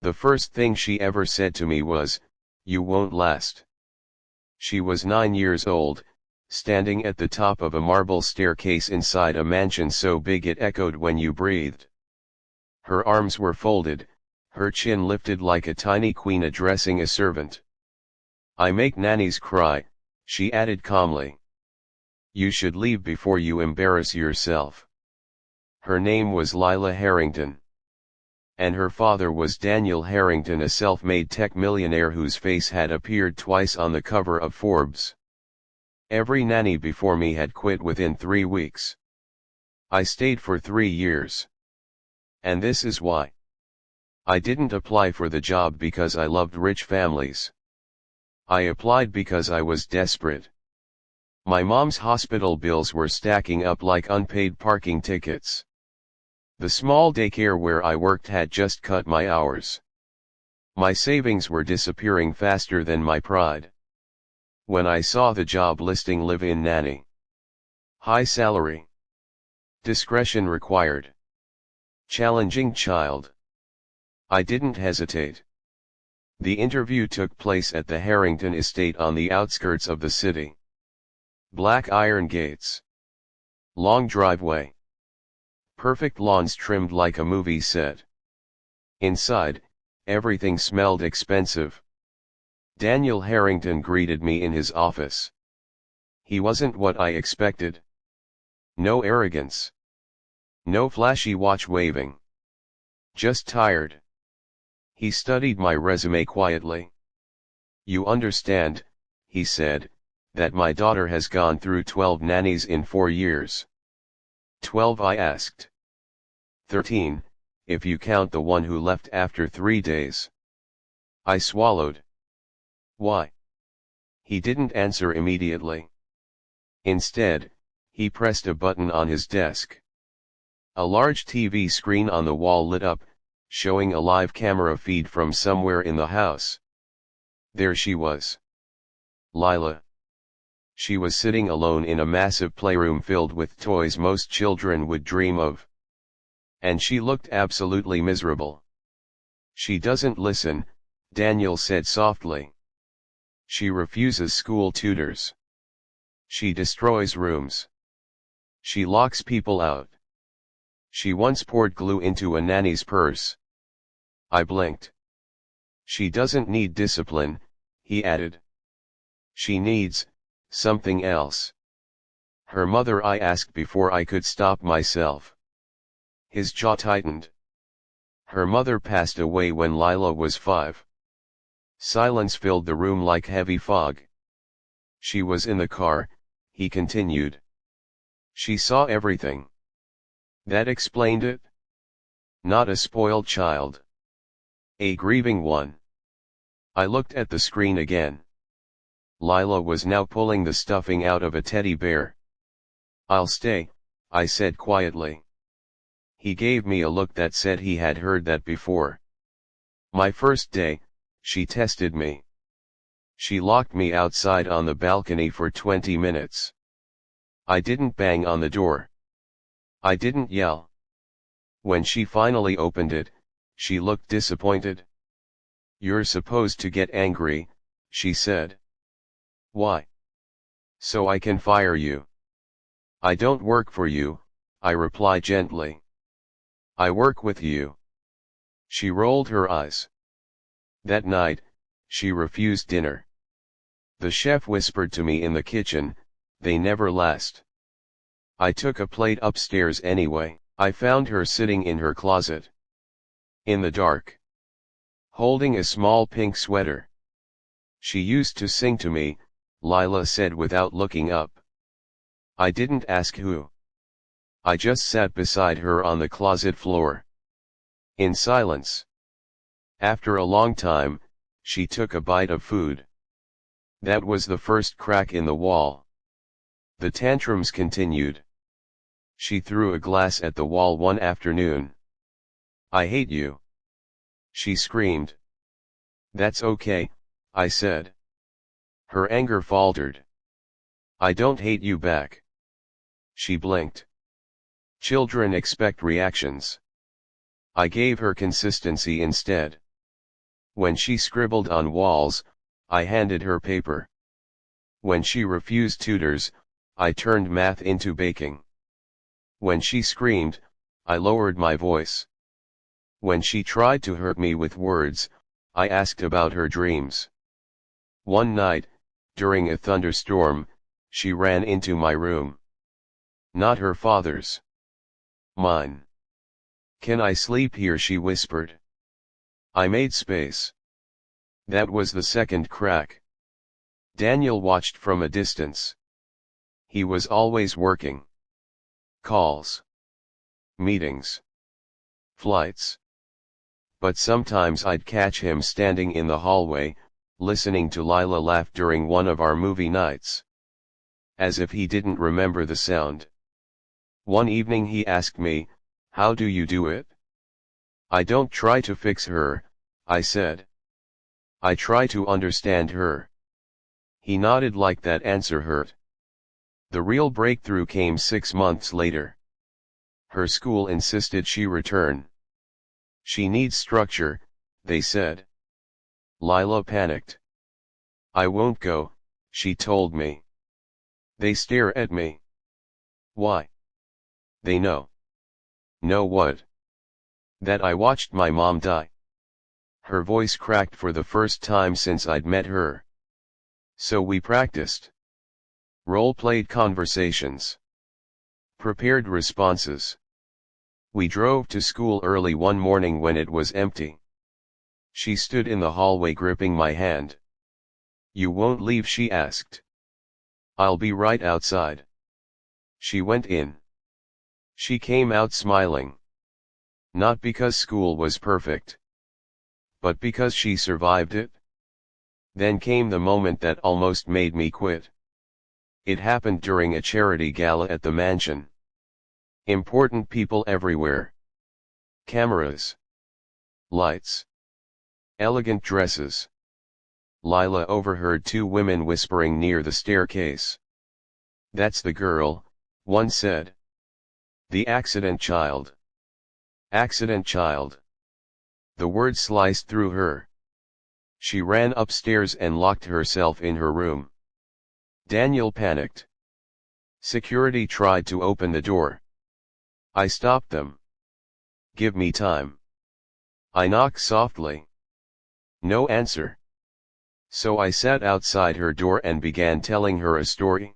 The first thing she ever said to me was, "You won't last." She was 9 years old, standing at the top of a marble staircase inside a mansion so big it echoed when you breathed. Her arms were folded, her chin lifted like a tiny queen addressing a servant. "I make nannies cry," she added calmly. "You should leave before you embarrass yourself." Her name was Lila Harrington. And her father was Daniel Harrington, a self-made tech millionaire whose face had appeared twice on the cover of Forbes. Every nanny before me had quit within 3 weeks. I stayed for 3 years. And this is why. I didn't apply for the job because I loved rich families. I applied because I was desperate. My mom's hospital bills were stacking up like unpaid parking tickets. The small daycare where I worked had just cut my hours. My savings were disappearing faster than my pride. When I saw the job listing live-in nanny, high salary, discretion required, challenging child, I didn't hesitate. The interview took place at the Harrington estate on the outskirts of the city. Black iron gates, long driveway, perfect lawns trimmed like a movie set. Inside, everything smelled expensive. Daniel Harrington greeted me in his office. He wasn't what I expected. No arrogance. No flashy watch waving. Just tired. He studied my resume quietly. "You understand," he said, "that my daughter has gone through 12 nannies in 4 years. 12, I asked. 13, if you count the one who left after 3 days. I swallowed. "Why?" He didn't answer immediately. Instead, he pressed a button on his desk. A large TV screen on the wall lit up, showing a live camera feed from somewhere in the house. There she was. Lila. She was sitting alone in a massive playroom filled with toys most children would dream of. And she looked absolutely miserable. "She doesn't listen," Daniel said softly. "She refuses school tutors. She destroys rooms. She locks people out. She once poured glue into a nanny's purse." I blinked. "She doesn't need discipline," he added. "She needs something else." "Her mother?" I asked before I could stop myself. His jaw tightened. "Her mother passed away when Lila was 5. Silence filled the room like heavy fog. "She was in the car," he continued. "She saw everything. That explained it. Not a spoiled child. A grieving one." I looked at the screen again. Lila was now pulling the stuffing out of a teddy bear. "I'll stay," I said quietly. He gave me a look that said he had heard that before. "My first day, she tested me. She locked me outside on the balcony for 20 minutes. I didn't bang on the door. I didn't yell. When she finally opened it, she looked disappointed. "You're supposed to get angry," she said. "Why?" "So I can fire you." "I don't work for you," I replied gently. "I work with you." She rolled her eyes. That night, she refused dinner. The chef whispered to me in the kitchen, "They never last." I took a plate upstairs anyway. I found her sitting in her closet. In the dark. Holding a small pink sweater. "She used to sing to me," Lila said without looking up. I didn't ask who. I just sat beside her on the closet floor. In silence. After a long time, she took a bite of food. That was the first crack in the wall. The tantrums continued. She threw a glass at the wall one afternoon. "I hate you," she screamed. "That's okay," I said. Her anger faltered. "I don't hate you back." She blinked. Children expect reactions. I gave her consistency instead. When she scribbled on walls, I handed her paper. When she refused tutors, I turned math into baking. When she screamed, I lowered my voice. When she tried to hurt me with words, I asked about her dreams. One night, during a thunderstorm, she ran into my room. Not her father's. Mine. "Can I sleep here?" she whispered. I made space. That was the second crack. Daniel watched from a distance. He was always working. Calls. Meetings. Flights. But sometimes I'd catch him standing in the hallway, listening to Lila laugh during one of our movie nights. As if he didn't remember the sound. One evening he asked me, "How do you do it?" "I don't try to fix her," I said. "I try to understand her." He nodded like that answer hurt. The real breakthrough came 6 months later. Her school insisted she return. She needs structure, they said. Lila panicked. "I won't go," she told me. They stare at me. Why? They know. Know what? That I watched my mom die. Her voice cracked for the first time since I'd met her. So we practiced. Role-played conversations. Prepared responses. We drove to school early one morning when it was empty. She stood in the hallway gripping my hand. "You won't leave?" she asked. "I'll be right outside." She went in. She came out smiling. Not because school was perfect, but because she survived it. Then came the moment that almost made me quit. It happened during a charity gala at the mansion. Important people everywhere. Cameras. Lights. Elegant dresses. Lila overheard 2 women whispering near the staircase. "That's the girl," one said. "The accident child." Accident child. The word sliced through her. She ran upstairs and locked herself in her room. Daniel panicked. Security tried to open the door. I stopped them. "Give me time." I knocked softly. No answer. So I sat outside her door and began telling her a story.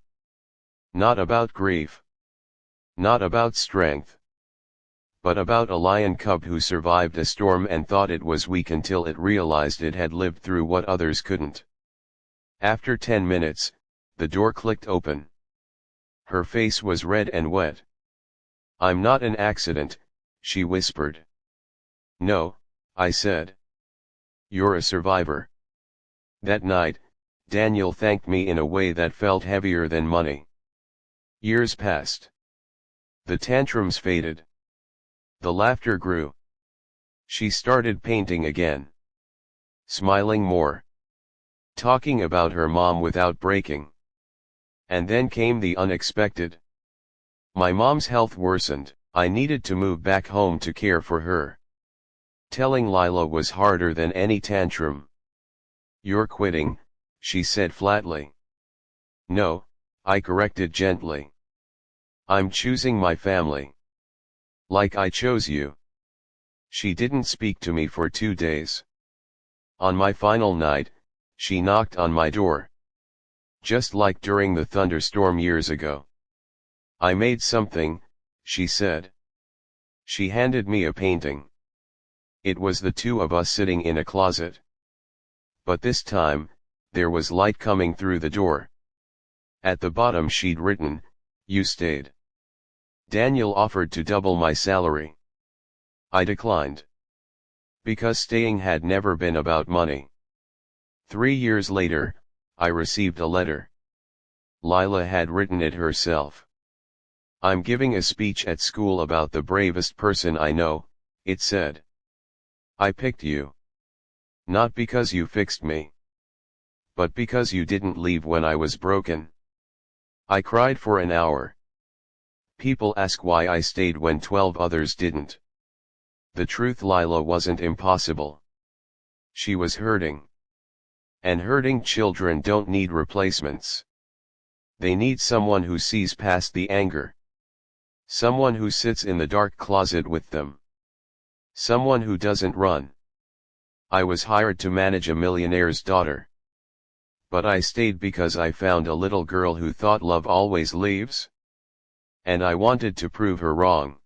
Not about grief. Not about strength. But about a lion cub who survived a storm and thought it was weak until it realized it had lived through what others couldn't. After 10 minutes, the door clicked open. Her face was red and wet. "I'm not an accident," she whispered. "No," I said. "You're a survivor." That night, Daniel thanked me in a way that felt heavier than money. Years passed. The tantrums faded. The laughter grew. She started painting again. Smiling more. Talking about her mom without breaking. And then came the unexpected. My mom's health worsened. I needed to move back home to care for her. Telling Lila was harder than any tantrum. "You're quitting," she said flatly. "No," I corrected gently. "I'm choosing my family. Like I chose you." She didn't speak to me for 2 days. On my final night, she knocked on my door. Just like during the thunderstorm years ago. "I made something," she said. She handed me a painting. It was the 2 of us sitting in a closet. But this time, there was light coming through the door. At the bottom she'd written, "You stayed." Daniel offered to double my salary. I declined. Because staying had never been about money. 3 years later, I received a letter. Lila had written it herself. "I'm giving a speech at school about the bravest person I know," it said. "I picked you. Not because you fixed me. But because you didn't leave when I was broken." I cried for an hour. People ask why I stayed when 12 others didn't. The truth: Lila wasn't impossible. She was hurting. And hurting children don't need replacements. They need someone who sees past the anger. Someone who sits in the dark closet with them. Someone who doesn't run. I was hired to manage a millionaire's daughter. But I stayed because I found a little girl who thought love always leaves. And I wanted to prove her wrong.